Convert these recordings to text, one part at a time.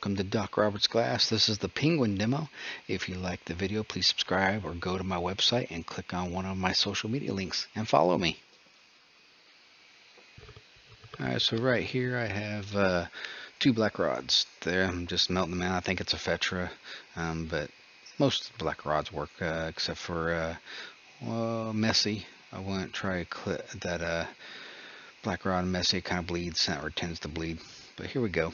welcome to Doc Roberts Glass. This is the Penguin demo. If you like the video, please subscribe or go to my website and click on one of my social media links and follow me. Alright, so right here I have two black rods. There, I'm just melting them out. I think it's a Fetra, but most black rods work except for Messy. I wouldn't try that black rod Messy. It kind of bleeds or tends to bleed. But here we go.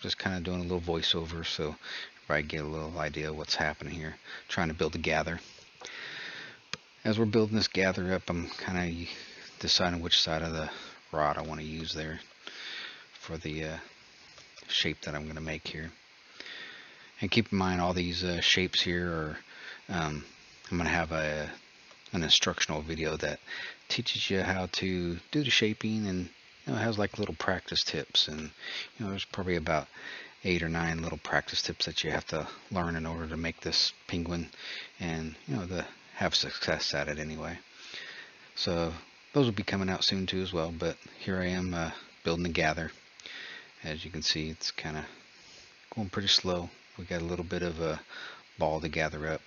Just kind of doing a little voiceover so everybody get a little idea of what's happening here. Trying to build a gather. As we're building this gather up, I'm kind of deciding which side of the rod I want to use there for the shape that I'm going to make here. And keep in mind all these shapes here are, I'm going to have an instructional video that teaches you how to do the shaping, and it has like little practice tips, and there's probably about 8 or 9 little practice tips that you have to learn in order to make this penguin, and to have success at it anyway. So those will be coming out soon too as well, but here I am building the gather. As you can see, it's kind of going pretty slow. We got a little bit of a ball to gather up.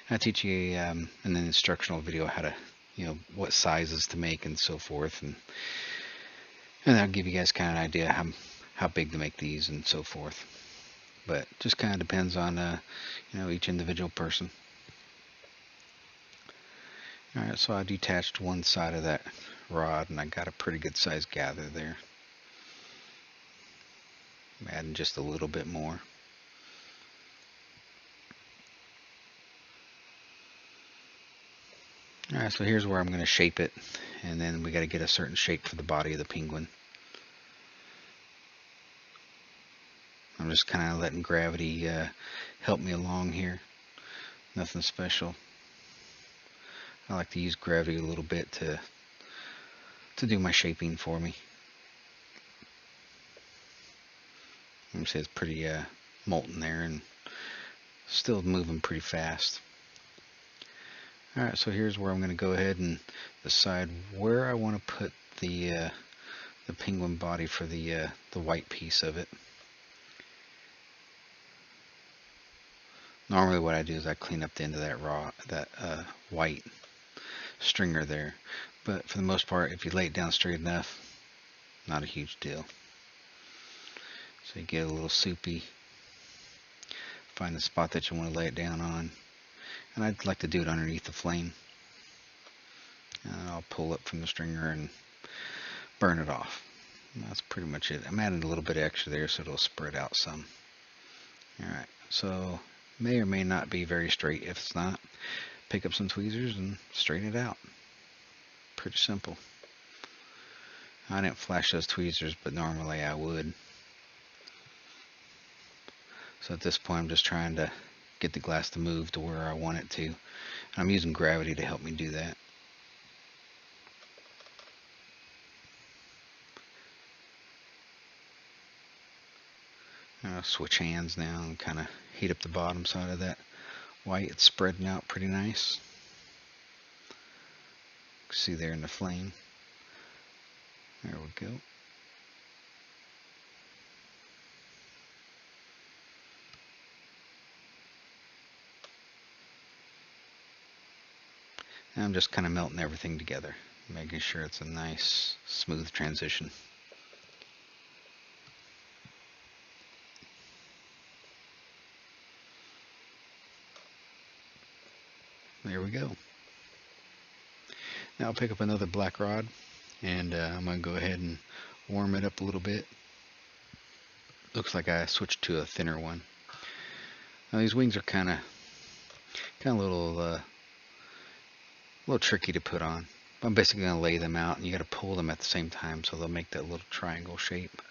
I teach you in an instructional video how to, what sizes to make and so forth, and I'll give you guys kind of an idea how big to make these and so forth. But just kind of depends on each individual person. Alright, so I detached one side of that rod and I got a pretty good size gather there. I'm adding just a little bit more. Alright, so here's where I'm going to shape it, and then we got to get a certain shape for the body of the penguin. I'm just kind of letting gravity help me along here. Nothing special. I like to use gravity a little bit to do my shaping for me. You can see it's pretty molten there and still moving pretty fast. Alright, so here's where I'm going to go ahead and decide where I want to put the penguin body for the white piece of it. Normally what I do is I clean up the end of that white stringer there, but for the most part, if you lay it down straight enough, not a huge deal. So you get a little soupy, find the spot that you want to lay it down on, and I'd like to do it underneath the flame. And I'll pull up from the stringer and burn it off. And that's pretty much it. I'm adding a little bit extra there so it'll spread out some. Alright, so may or may not be very straight. If it's not, pick up some tweezers and straighten it out. Pretty simple. I didn't flash those tweezers, but normally I would. So at this point I'm just trying to get the glass to move to where I want it to. I'm using gravity to help me do that. I'll switch hands now and kind of heat up the bottom side of that white. It's spreading out pretty nice. See there in the flame. There we go. And I'm just kind of melting everything together, making sure it's a nice, smooth transition. There we go. Now I'll pick up another black rod, and I'm going to go ahead and warm it up a little bit. Looks like I switched to a thinner one. Now these wings are kind of a little tricky to put on. I'm basically going to lay them out, and you got to pull them at the same time so they'll make that little triangle shape.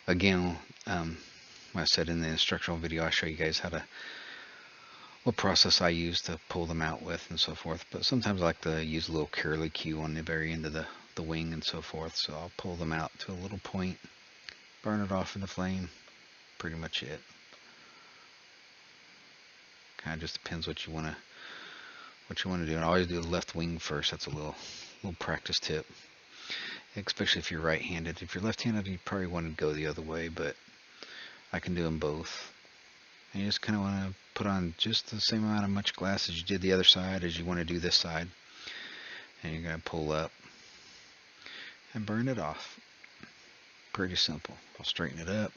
Again, I said in the instructional video, I'll show you guys what process I use to pull them out with and so forth. But sometimes I like to use a little curly cue on the very end of the wing and so forth. So I'll pull them out to a little point, burn it off in the flame. Pretty much it. Kind of just depends what you want to do. And I always do the left wing first. That's a little practice tip, especially if you're right-handed. If you're left-handed, you probably want to go the other way, but I can do them both. And you just kind of want to put on just the same amount of much glass as you did the other side as you want to do this side. And you're going to pull up and burn it off. Pretty simple. I'll straighten it up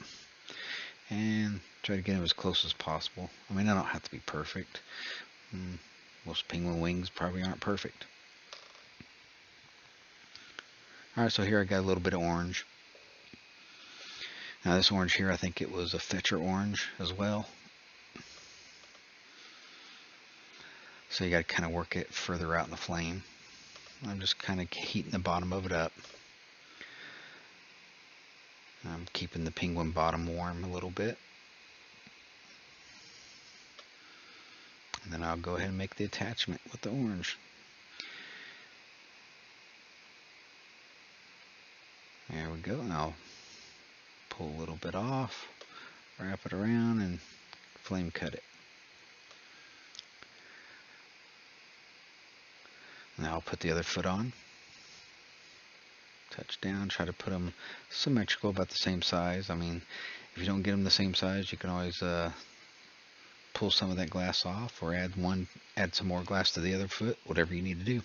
and try to get them as close as possible. I mean, I don't have to be perfect. Most penguin wings probably aren't perfect. Alright, so here I got a little bit of orange. Now this orange here, I think it was a Fetcher orange as well. So you got to kind of work it further out in the flame. I'm just kind of heating the bottom of it up. I'm keeping the penguin bottom warm a little bit. And then I'll go ahead and make the attachment with the orange. There we go. And I'll pull a little bit off, wrap it around, and flame cut it. Now I'll put the other foot on. Touch down, try to put them symmetrical, about the same size. I mean, if you don't get them the same size, you can always pull some of that glass off, or add some more glass to the other foot, whatever you need to do.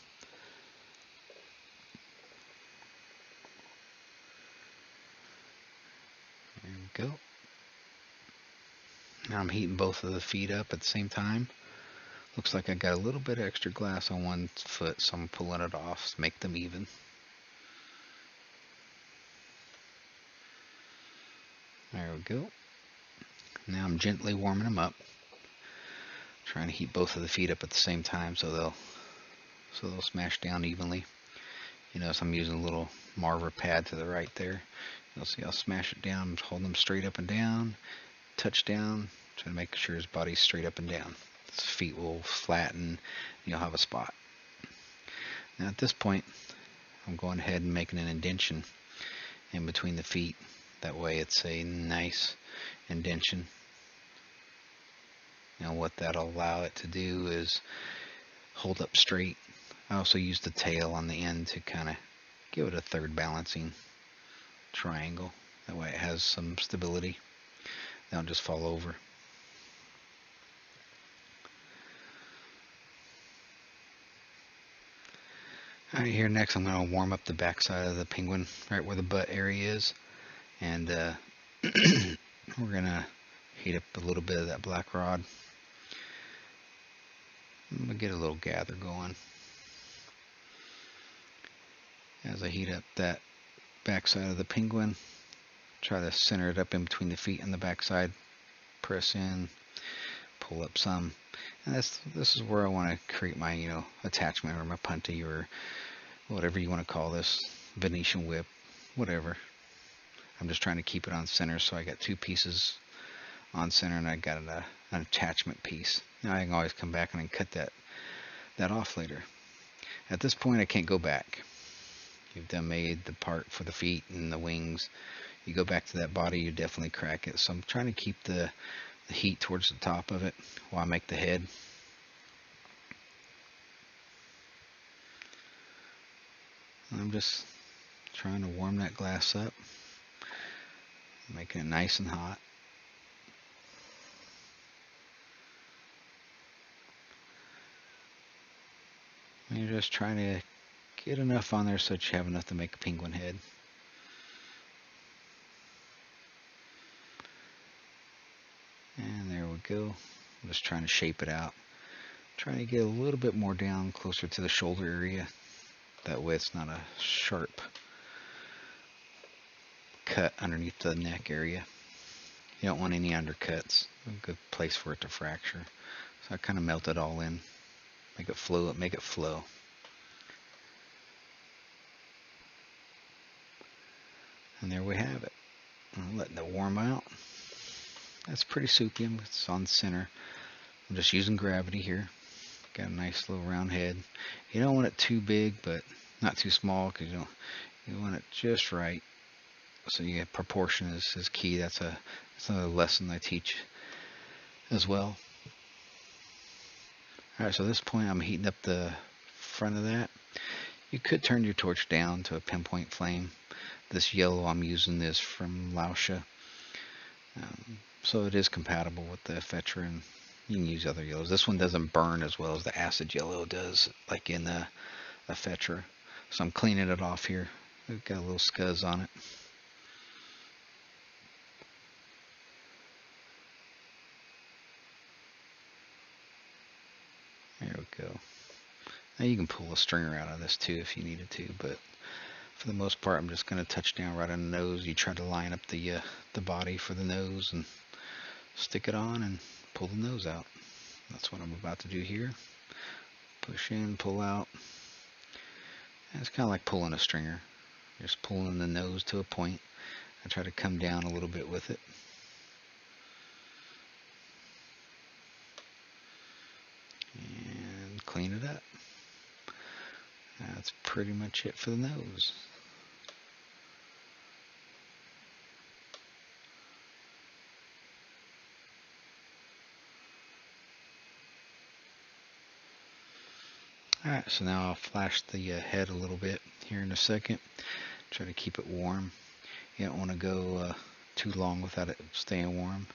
There we go. Now I'm heating both of the feet up at the same time. Looks like I got a little bit of extra glass on one foot, so I'm pulling it off to make them even. There we go. Now I'm gently warming them up, trying to heat both of the feet up at the same time so they'll smash down evenly. You notice I'm using a little Marver pad to the right there. You'll see I'll smash it down. I'm holding them straight up and down, touch down, trying to make sure his body's straight up and down. His feet will flatten and you'll have a spot. Now at this point, I'm going ahead and making an indention in between the feet. That way it's a nice indention. Now what that'll allow it to do is hold up straight. I also use the tail on the end to kind of give it a third balancing triangle. That way it has some stability. They don't just fall over. Alright, here next I'm going to warm up the back side of the penguin, right where the butt area is. And we're going to heat up a little bit of that black rod. I'm going to get a little gather going. As I heat up that back side of the penguin, try to center it up in between the feet and the back side. Press in, pull up some. And this is where I want to create my, attachment, or my punty, or whatever you want to call this, Venetian whip, whatever. I'm just trying to keep it on center, so I got two pieces on center, and I got an attachment piece. Now I can always come back and cut that off later. At this point, I can't go back. You've done made the part for the feet and the wings. You go back to that body, you definitely crack it. So I'm trying to keep the heat towards the top of it while I make the head. I'm just trying to warm that glass up, making it nice and hot. And you're just trying to get enough on there so that you have enough to make a penguin head. And there we go. I'm just trying to shape it out. Trying to get a little bit more down, closer to the shoulder area. That way it's not a sharp cut underneath the neck area. You don't want any undercuts. A good place for it to fracture. So I kind of melt it all in. Make it flow. Make it flow. And there we have it. I'm letting it warm out. That's pretty soupy. It's on center. I'm just using gravity here. Got a nice little round head. You don't want it too big, but not too small, because you want it just right. So yeah, proportion is key. That's another lesson I teach as well. Alright, so at this point I'm heating up the front of that. You could turn your torch down to a pinpoint flame. This yellow I'm using is from Laotia. So it is compatible with the Fetra, and you can use other yellows. This one doesn't burn as well as the acid yellow does, like in the Fetra. So I'm cleaning it off here. We've got a little scuzz on it. There we go. Now you can pull a stringer out of this too if you needed to, but for the most part I'm just going to touch down right on the nose. You try to line up the body for the nose and stick it on and pull the nose out. That's what I'm about to do here. Push in, pull out. And it's kind of like pulling a stringer. Just pulling the nose to a point. I try to come down a little bit with it. And clean it up. That's pretty much it for the nose. Alright, so now I'll flash the head a little bit here in a second. Try to keep it warm. You don't want to go too long without it staying warm.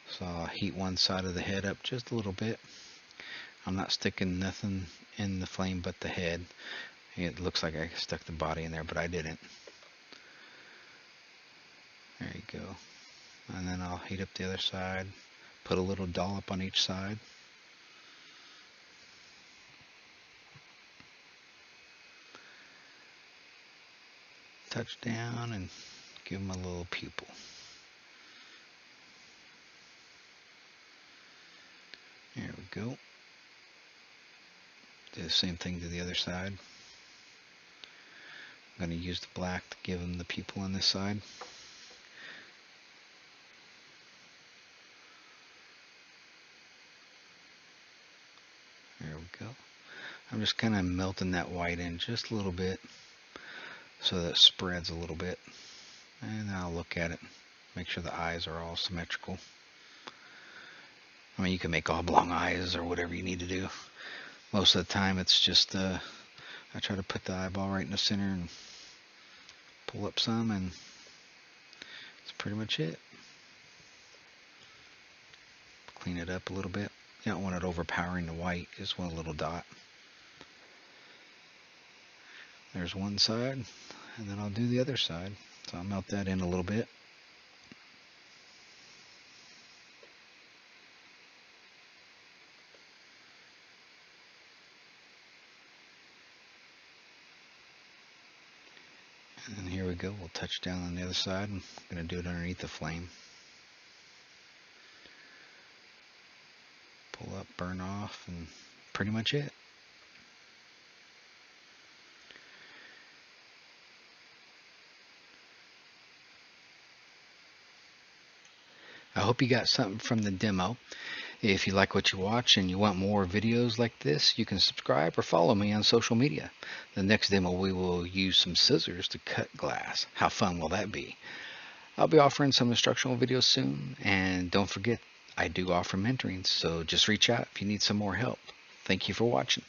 So I'll heat one side of the head up just a little bit. I'm not sticking nothing in the flame but the head. It looks like I stuck the body in there, but I didn't. There you go. And then I'll heat up the other side. Put a little dollop on each side. Touch down and give them a little pupil. There we go. Do the same thing to the other side. I'm going to use the black to give them the pupil on this side. There we go. I'm just kind of melting that white in just a little bit so that it spreads a little bit. And I'll look at it, make sure the eyes are all symmetrical. I mean, you can make oblong eyes or whatever you need to do. Most of the time it's just, I try to put the eyeball right in the center and pull up some, and that's pretty much it. Clean it up a little bit. You don't want it overpowering the white, just want a little dot. There's one side, and then I'll do the other side. So I'll melt that in a little bit. And then here we go, we'll touch down on the other side. I'm going to do it underneath the flame. Pull up, burn off, and pretty much it. I hope you got something from the demo. If you like what you watch and you want more videos like this, you can subscribe or follow me on social media. The next demo we will use some scissors to cut glass. How fun will that be? I'll be offering some instructional videos soon, and don't forget, I do offer mentoring, so just reach out if you need some more help. Thank you for watching.